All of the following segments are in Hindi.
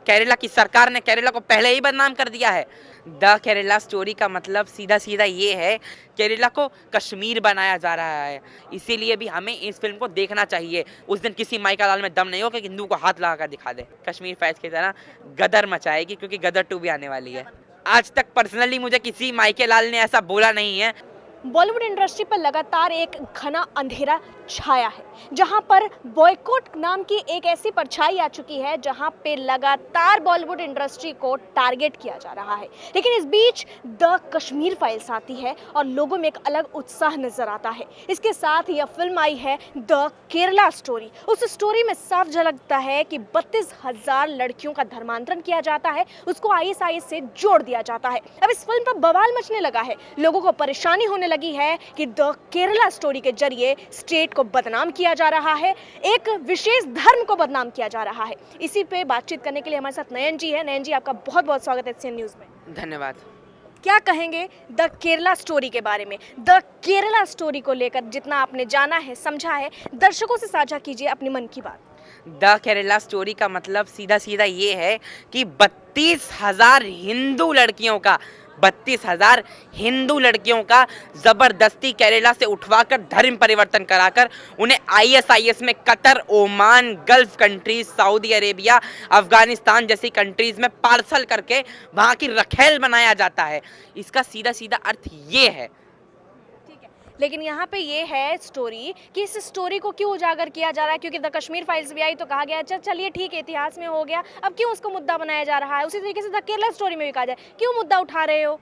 केरला की सरकार ने केरला को पहले ही बदनाम कर दिया है। द केरला स्टोरी का मतलब सीधा सीधा ये है, केरला को कश्मीर बनाया जा रहा है। इसीलिए भी हमें इस फिल्म को देखना चाहिए। उस दिन किसी माई का लाल में दम नहीं हो कि हिंदू को हाथ लगा कर दिखा दे। कश्मीर फाइल्स की तरह गदर मचाएगी, क्योंकि गदर 2 भी आने वाली है। आज तक पर्सनली मुझे किसी माई के लाल ने ऐसा बोला नहीं है। बॉलीवुड इंडस्ट्री पर लगातार एक घना अंधेरा छाया है, जहां पर बॉयकॉट नाम की एक ऐसी परछाई आ चुकी है जहां पे लगातार बॉलीवुड इंडस्ट्री को टारगेट किया जा रहा है। लेकिन इस बीच द कश्मीर फाइल्स आती है और लोगों में एक अलग उत्साह नजर आता है। इसके साथ यह फिल्म आई है द केरला स्टोरी। उस स्टोरी में साफ झलकता है कि 32,000 लड़कियों का धर्मांतरण किया जाता है, उसको आईएसआईएस से जोड़ दिया जाता है। अब इस फिल्म पर बवाल मचने लगा है, लोगों को परेशानी होने लगी है कि द केरला स्टोरी के जरिए स्टेट को बदनाम किया जा रहा है, एक विशेष धर्म को बदनाम किया जा रहा है। इसी पे बातचीत करने के लिए हमारे साथ नयन जी है। नयन जी, आपका बहुत बहुत स्वागत है एचसीएन न्यूज़ में। धन्यवाद। क्या कहेंगे द केरला स्टोरी के बारे में? द केरला स्टोरी को लेकर जितना आपने जाना है, समझा है, दर्शकों से साझा कीजिए अपनी मन की बात। द केरला स्टोरी का मतलब सीधा सीधा ये है कि 32,000 हिंदू लड़कियों का 32,000 हिंदू लड़कियों का जबरदस्ती केरला से उठवाकर धर्म परिवर्तन कराकर उन्हें आईएसआईएस में Qatar, Oman, gulf countries, Saudi Arabia, Afghanistan जैसी कंट्रीज में पार्सल करके वहां की रखेल बनाया जाता है। इसका सीधा सीधा अर्थ ये है। लेकिन यहाँ पे ये है स्टोरी कि इस स्टोरी को क्यों उजागर किया जा रहा है, क्योंकि द कश्मीर फाइल्स भी आई तो कहा गया अच्छा चलिए ठीक है, इतिहास में हो गया, अब क्यों उसको मुद्दा बनाया जा रहा है। उसी तरीके से द केरला स्टोरी में भी कहा जाए, क्यों मुद्दा उठा रहे हो।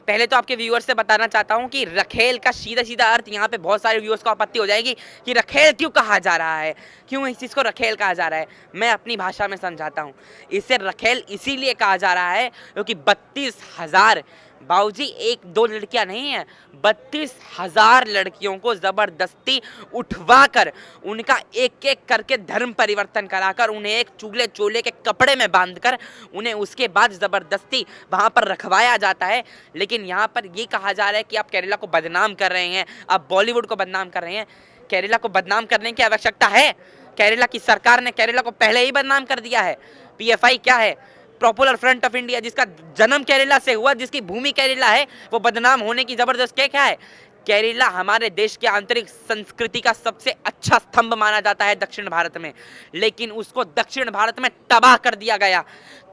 पहले तो आपके व्यूअर्स से बताना चाहता हूं कि रखेल का सीधा सीधा अर्थ, यहाँ पे बहुत सारे व्यूअर्स को आपत्ति हो जाएगी कि रखेल क्यों कहा जा रहा है, क्यों इस चीज़ को रखेल कहा जा रहा है। मैं अपनी भाषा में समझाता हूँ। इसे रखेल इसीलिए कहा जा रहा है क्योंकि 32,000 बाबूजी, 1-2 लड़कियां नहीं है, 32,000 लड़कियों को जबरदस्ती उठवाकर उनका एक एक करके धर्म परिवर्तन कराकर उन्हें एक चूल्हे चोले के कपड़े में बांधकर उन्हें उसके बाद जबरदस्ती वहां पर रखवाया जाता है। लेकिन यहाँ पर ये कहा जा रहा है कि आप केरला को बदनाम कर रहे हैं, आप बॉलीवुड को बदनाम कर रहे हैं। केरला को बदनाम करने की आवश्यकता है? केरला की सरकार ने केरला को पहले ही बदनाम कर दिया है। पीएफआई क्या है? पॉपुलर फ्रंट ऑफ इंडिया, जिसका जन्म केरला से हुआ, जिसकी भूमि केरला है, वो बदनाम होने की जबरदस्त क्या है? केरला हमारे देश के आंतरिक संस्कृति का सबसे अच्छा स्तंभ माना जाता है दक्षिण भारत में, लेकिन उसको दक्षिण भारत में तबाह कर दिया गया।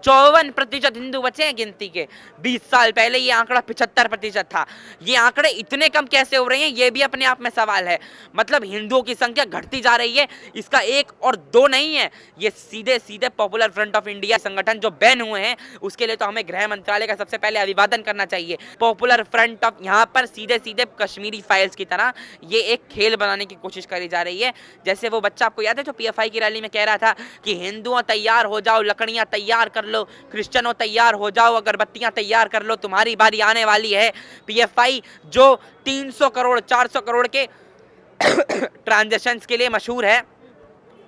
54% हिंदू बचे हैं गिनती के। 20 साल पहले ये आंकड़ा 75% था। ये आंकड़े इतने कम कैसे हो रहे हैं, ये भी अपने आप में सवाल है। मतलब हिंदुओं की संख्या घटती जा रही है। इसका 1 और 2 नहीं है, ये सीधे सीधे पॉपुलर फ्रंट ऑफ इंडिया संगठन जो बैन हुए हैं उसके लिए तो हमें गृह मंत्रालय का सबसे पहले अभिवादन करना चाहिए। पॉपुलर फ्रंट ऑफ, यहाँ पर सीधे सीधे कश्मीरी फाइल्स की तरह ये एक खेल बनाने की कोशिश करी जा रही है। जैसे वो बच्चा, आपको याद है, जो पीएफआई की रैली में कह रहा था कि हिंदुओं तैयार हो जाओ, लकड़ियां तैयार कर लो, क्रिश्चियनों तैयार हो जाओ, अगरबत्तियां तैयार कर लो, तुम्हारी बारी आने वाली है। पीएफआई जो 300 करोड़ 400 करोड़ के ट्रांजैक्शंस के लिए मशहूर है,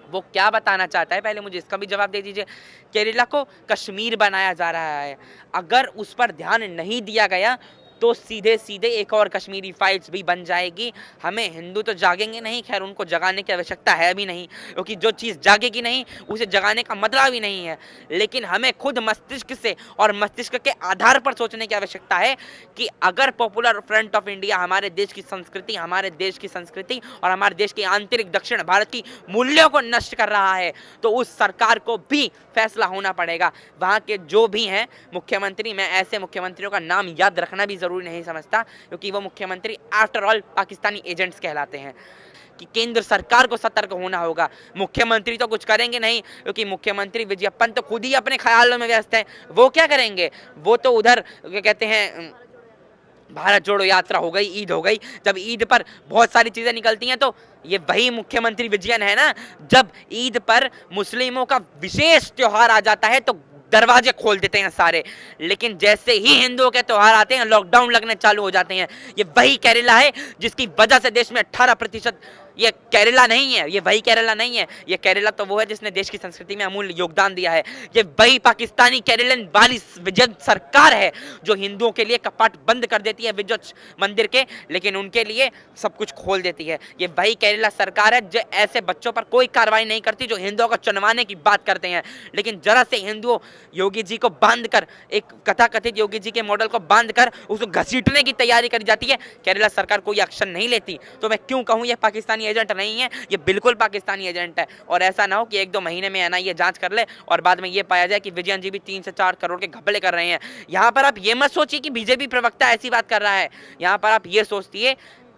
वो क्या बताना चाहता है, पहले मुझे इसका भी जवाब दे दीजिए। केरला को कश्मीर बनाया जा रहा है। अगर उस पर ध्यान नहीं दिया गया तो सीधे सीधे एक और कश्मीरी फाइल्स भी बन जाएगी। हमें हिंदू तो जागेंगे नहीं, खैर उनको जगाने की आवश्यकता है भी नहीं, क्योंकि जो चीज़ जागेगी नहीं उसे जगाने का मतलब भी नहीं है। लेकिन हमें खुद मस्तिष्क से और मस्तिष्क के आधार पर सोचने की आवश्यकता है कि अगर पॉपुलर फ्रंट ऑफ इंडिया हमारे देश की संस्कृति, और हमारे देश के आंतरिक दक्षिण भारत की मूल्यों को नष्ट कर रहा है, तो उस सरकार को भी फैसला होना पड़ेगा। वहाँ के जो भी हैं मुख्यमंत्री, मैं ऐसे मुख्यमंत्रियों का नाम याद रखना भी जरूरी नहीं समझता, क्योंकि वो मुख्यमंत्री आफ्टर ऑल पाकिस्तानी एजेंट्स कहलाते हैं, कि केंद्र सरकार को सतर्क होना होगा। मुख्यमंत्री तो कुछ करेंगे नहीं, क्योंकि मुख्यमंत्री विजय पंत तो खुद ही अपने ख्यालों में व्यस्त हैं। वो क्या करेंगे? वो तो उधर क्या कहते हैं, भारत जोड़ो यात्रा हो गई, ईद हो गई। जब ईद पर बहुत सारी चीज़ें निकलती हैं तो ये वही मुख्यमंत्री विजयन है ना। जब ईद पर मुस्लिमों का विशेष त्योहार आ जाता है तो दरवाजे खोल देते हैं सारे, लेकिन जैसे ही हिंदुओं के त्योहार आते हैं लॉकडाउन लगने चालू हो जाते हैं। ये वही केरला है जिसकी वजह से देश में 18% ये केरला नहीं है, ये वही केरला नहीं है। ये केरला तो वो है जिसने देश की संस्कृति में अमूल्य योगदान दिया है। ये वही पाकिस्तानी केरलन वाली विजय सरकार है जो हिंदुओं के लिए कपाट बंद कर देती है विजय मंदिर के, लेकिन उनके लिए सब कुछ खोल देती है। ये वही केरला सरकार है जो ऐसे बच्चों पर कोई कार्रवाई नहीं करती जो हिंदुओं को चुनवाने की बात करते हैं, लेकिन जरा से हिंदुओं योगी जी को बांधकर, एक कथाकथित योगी जी के मॉडल को बांधकर उसको घसीटने की तैयारी करी जाती है। केरला सरकार कोई एक्शन नहीं लेती। तो मैं क्यों कहूं ये पाकिस्तानी एजेंट नहीं है, ये बिल्कुल पाकिस्तानी एजेंट है। और ऐसा ना हो कि 1-2 महीने में एनआईए जांच कर ले और बाद में ये पाया जाए कि विजयन जी भी 3 से 4 करोड़ के घपले कर रहे हैं। यहाँ पर आप ये मत सोचिए कि बीजेपी प्रवक्ता ऐसी बात कर रहा है। यहाँ पर आप ये सोचतिए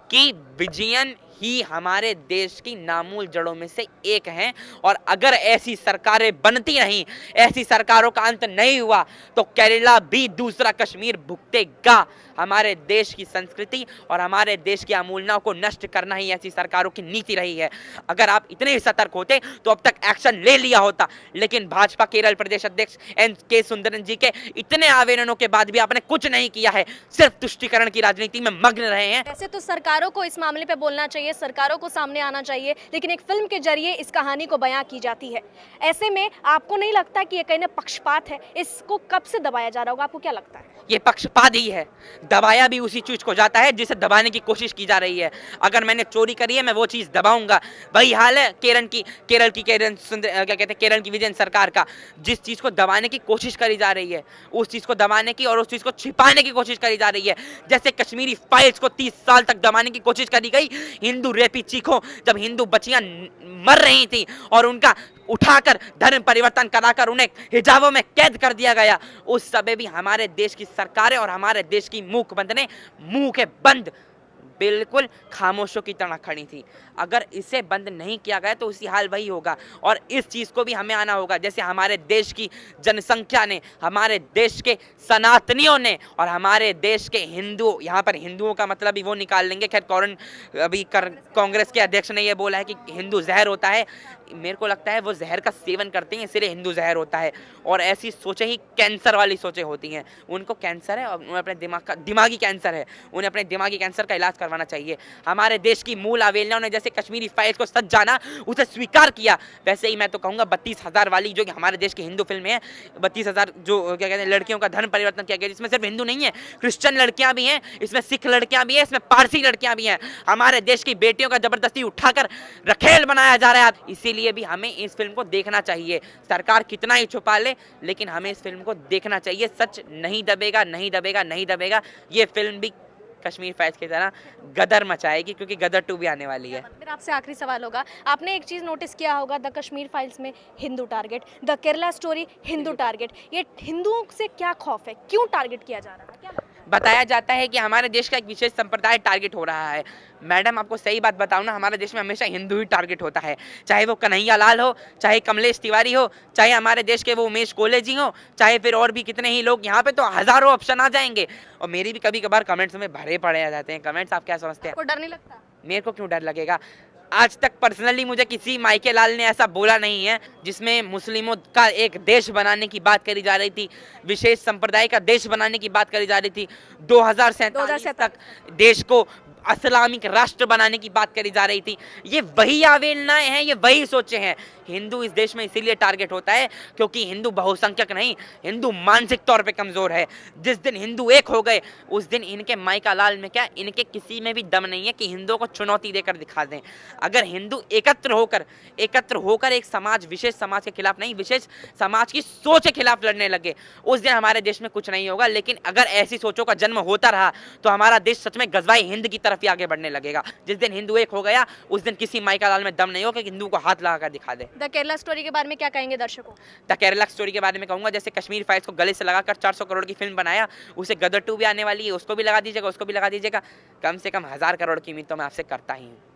कि विजयन ही हमारे देश की नामूल जड़ों में से एक हैं, और अगर ऐसी सरकारें बनती नहीं, ऐसी सरकारों का अंत नहीं हुआ, तो केरला भी दूसरा कश्मीर भुगतेगा। हमारे देश की संस्कृति और हमारे देश की अमूलनाओं को नष्ट करना ही ऐसी सरकारों की नीति रही है। अगर आप इतने सतर्क होते तो अब तक एक्शन ले लिया होता, लेकिन भाजपा केरल प्रदेश अध्यक्ष एन.के. सुंदरन जी के इतने आवेदनों के बाद भी आपने कुछ नहीं किया है, सिर्फ तुष्टीकरण की राजनीति में मग्न रहे हैं। वैसे तो सरकारों को इस मामले पे बोलना चाहिए, सरकारों को सामने आना चाहिए, लेकिन एक फिल्म के जरिए इस कहानी को बयां की जाती है। ऐसे में आपको नहीं लगता कि ये कहीं ना पक्षपात है? इसको कब से दबाया जा रहा होगा, आपको क्या लगता है? ये पक्षपात ही है। दबाया भी उसी चीज को जाता है जिसे दबाने की कोशिश की जा रही है। अगर मैंने चोरी करी है, मैं वो चीज दबाऊंगा। वही हाल है केरल की विजयन सरकार का। जिस चीज को दबाने की कोशिश करी जा रही है, उस चीज को दबाने की और उस चीज को छिपाने की कोशिश करी जा रही है। जैसे कश्मीरी फाइल्स को 30 साल तक दबाने की कोशिश करी गई। हिंदू रेपी चीखों, जब हिंदू बच्चियां मर रही थी और उनका उठाकर धर्म परिवर्तन कराकर उन्हें हिजाबों में कैद कर दिया गया, उस समय भी हमारे देश की सरकारें और हमारे देश की मूकबंद ने मुंह के बंद बिल्कुल खामोशों की तरह खड़ी थी। अगर इसे बंद नहीं किया गया तो उसी हाल वही होगा, और इस चीज़ को भी हमें आना होगा। जैसे हमारे देश की जनसंख्या ने, हमारे देश के सनातनियों ने और हमारे देश के हिंदू, यहाँ पर हिंदुओं का मतलब भी वो निकाल लेंगे। खैर कांग्रेस के अध्यक्ष ने ये बोला है कि हिंदू जहर होता है। मेरे को लगता है वो जहर का सेवन करते हैं, इसलिए हिंदू जहर होता है। और ऐसी सोचें ही कैंसर वाली सोचें होती हैं। उनको कैंसर है और उन्हें अपने दिमागी कैंसर है, उन्हें अपने दिमागी कैंसर का इलाज करवाना चाहिए। हमारे देश की मूल अवेलनाओं ने जैसे कश्मीरी फाइल्स को सच जाना, उसे स्वीकार किया, वैसे ही मैं तो कहूँगा 32,000 वाली जो कि हमारे देश की हिंदू फिल्में हैं, 32,000 जो क्या कहते हैं लड़कियों का धर्म परिवर्तन किया गया, जिसमें सिर्फ हिंदू नहीं है, क्रिश्चियन लड़कियां भी हैं, इसमें सिख लड़कियां भी हैं, इसमें पारसी लड़कियां भी हैं। हमारे देश की बेटियों का जबरदस्ती उठाकर रखेल बनाया जा रहा है। इसीलिए भी हमें इस फिल्म को देखना चाहिए। सरकार कितना ही छुपा ले, लेकिन हमें इस फिल्म को देखना चाहिए। सच नहीं दबेगा, नहीं दबेगा, नहीं दबेगा। ये फिल्म भी कश्मीर फाइल्स की तरह गदर मचाएगी, क्योंकि गदर 2 भी आने वाली है। फिर आपसे आखिरी सवाल होगा, आपने एक चीज़ नोटिस किया होगा, द कश्मीर फाइल्स में Hindu target, the Kerala story Hindu target. ये हिंदुओं से क्या खौफ है, क्यों टारगेट किया जा रहा है? क्या बताया जाता है कि हमारे देश का एक विशेष संप्रदाय टारगेट हो रहा है। मैडम आपको सही बात बताऊं ना, हमारे देश में हमेशा हिंदू ही टारगेट होता है। चाहे वो कन्हैया लाल हो, चाहे कमलेश तिवारी हो, चाहे हमारे देश के वो उमेश कोले जी हो, चाहे फिर और भी कितने ही लोग। यहाँ पे तो हजारों ऑप्शन आ जाएंगे। और मेरी भी कभी कभार कमेंट्स में भरे पड़े आ जाते हैं कमेंट्स। आप क्या समझते हैं? आपको डर नहीं लगता? मेरे को क्यों डर लगेगा? आज तक पर्सनली मुझे किसी माइके लाल ने ऐसा बोला नहीं है जिसमें मुस्लिमों का एक देश बनाने की बात करी जा रही थी, विशेष संप्रदाय का देश बनाने की बात करी जा रही थी। 2047 तक देश को इस्लामिक राष्ट्र बनाने की बात करी जा रही थी। ये वही आवेदनाएं हैं, ये वही सोचे हैं। हिंदू इस देश में इसीलिए टारगेट होता है क्योंकि हिंदू बहुसंख्यक नहीं, हिंदू मानसिक तौर पे कमजोर है। जिस दिन हिंदू एक हो गए, उस दिन इनके माइका लाल में क्या, इनके किसी में भी दम नहीं है कि हिंदुओं को चुनौती देकर दिखा दें। अगर हिंदू एकत्र होकर एक समाज, विशेष समाज के खिलाफ नहीं, विशेष समाज की सोच के खिलाफ लड़ने लगे, उस दिन हमारे देश में कुछ नहीं होगा। लेकिन अगर ऐसी सोचों का जन्म होता रहा तो हमारा देश सच में गजवाए हिंद की तरफ ही आगे बढ़ने लगेगा। जिस दिन हिंदू एक हो गया, उस दिन किसी माइका लाल में दम नहीं होगा कि हिंदू को हाथ लगाकर दिखा दे। द केरला स्टोरी के बारे में क्या कहेंगे दर्शकों? द केरला स्टोरी के बारे में कहूंगा, जैसे कश्मीर फाइल्स को गले से लगाकर 400 करोड़ की फिल्म बनाया, उसे गदर 2 भी आने वाली है, उसको भी लगा दीजिएगा, उसको भी लगा दीजिएगा। कम से कम 1000 करोड़ की उम्मीद तो मैं आपसे करता ही हूँ।